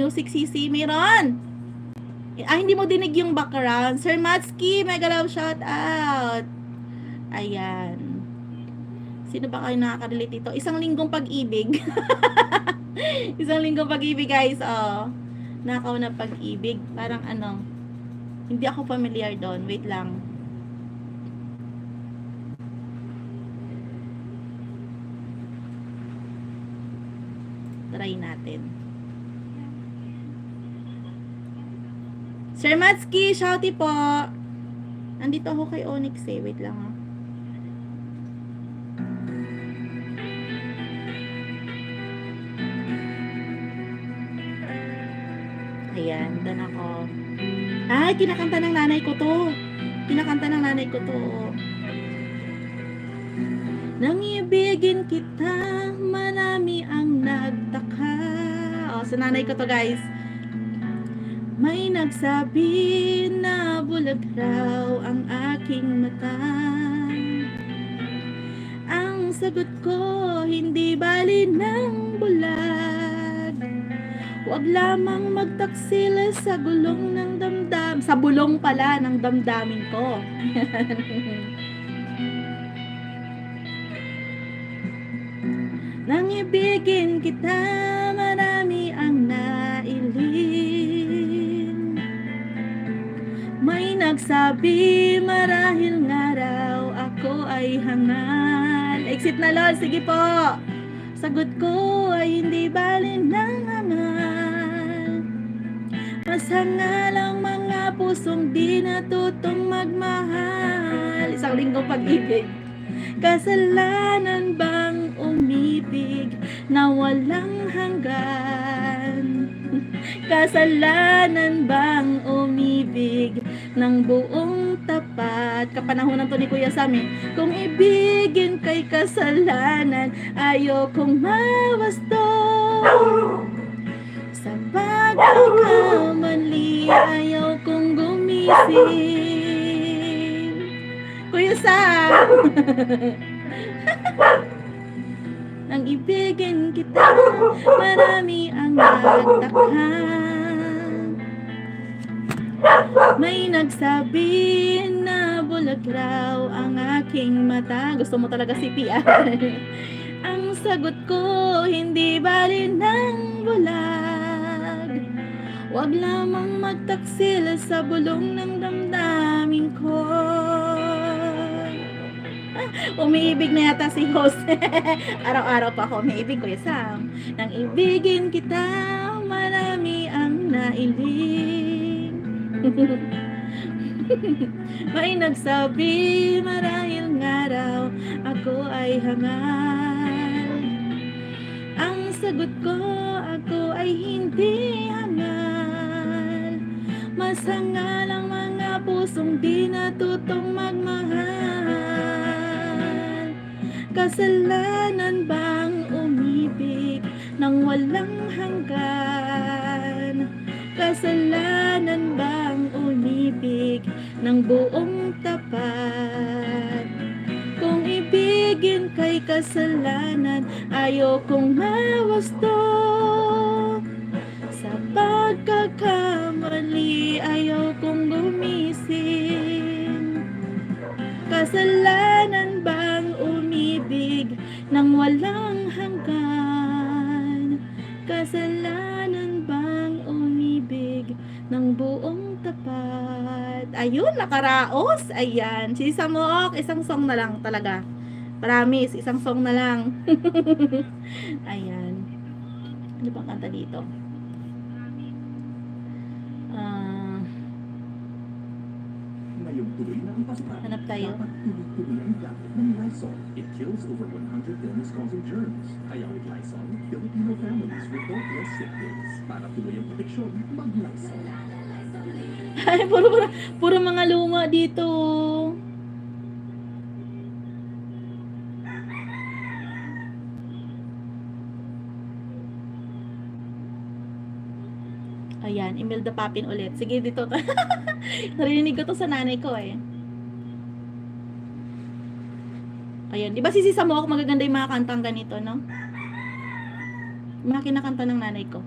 music, Sisi? Meron? Hindi mo dinig yung background. Sir Matski, mega love shout out. Ayan. Sino ba kayo nakaka-relate dito? Isang linggong pag-ibig. Isang linggong pag-ibig, guys. Oh. Nakaw na pag-ibig. Parang ano, hindi ako familiar doon. Wait lang. Try natin. Sir Matski, shouty po. Nandito ako kay Onyx eh. Wait lang ha. Ayan, doon ako. Ay, kinakanta ng nanay ko to. Kinakanta ng nanay ko to. Nang ibigin kita, marami ang nagtaka. O, sa nanay ko to, guys. May nagsabi na bulag raw ang aking mata. Ang sagot ko, hindi bali ng bulag. Huwag lamang magtaksil sa gulong ng damdam. Sa bulong pala ng damdamin ko. Nang ibigin kita, marami ang nailin. May nagsabi, marahil nga raw ako ay hangal. Exit na, Lord. Sige po. Sagot ko ay hindi bali ng hangal. Masanga lang mga pusong di natutong magmahal. Isang linggong pag-ibig. Kasalanan bang umibig na walang hanggan? Kasalanan bang umibig ng buong tapat? Kapanahonan to ni Kuya Sam eh. Kung ibigin kay kasalanan, ayokong mawasto. Sa pagkakamali, ayaw kong gumising. Kuya Sam! Nang ibigin kita, marami ang nagtaka. May nagsabi na bulag raw ang aking mata. Gusto mo talaga CPR. Ang sagot ko, hindi bali ng bulag. Huwag lamang magtaksil sa bulong ng damdamin ko. Umiibig na yata si host. Araw-araw pa ako umiibig, Kuya Sam. Nang ibigin kita, marami ang nailing. May nagsabi, marahil nga raw ako ay hangal. Ang sagot ko, ako ay hindi hangal. Masanga lang mga pusong di natutong magmahal. Kasalanan bang umibig nang walang hanggan? Kasalanan bang umibig ng buong tapat? Kung ibigin kay kasalanan, ayokong mawasto. Sa pagkakamali, ayokong gumising. Kasalanan bang umibig nang walang hanggan? Kasalanan bang umibig ng buong tapat? Ayun, nakaraos. Ayan. Si Samook, isang song na lang talaga. Promise, isang song na lang. Ayan. Ano bang kanta dito? Hanap tayo. It kills over 100 illness-causing germs. Kaya with Lysol, Filipino families report less sick days. Para tuloy ang proteksyon, mag-Lysol. Ay, puro mga luma dito. Ayan, Imelda Papin ulit. Sige, dito. Narinig ko to sa nanay ko eh. Ayan, di ba si Samook magaganda yung mga kantang ganito, no? Mga kinakanta ng nanay ko.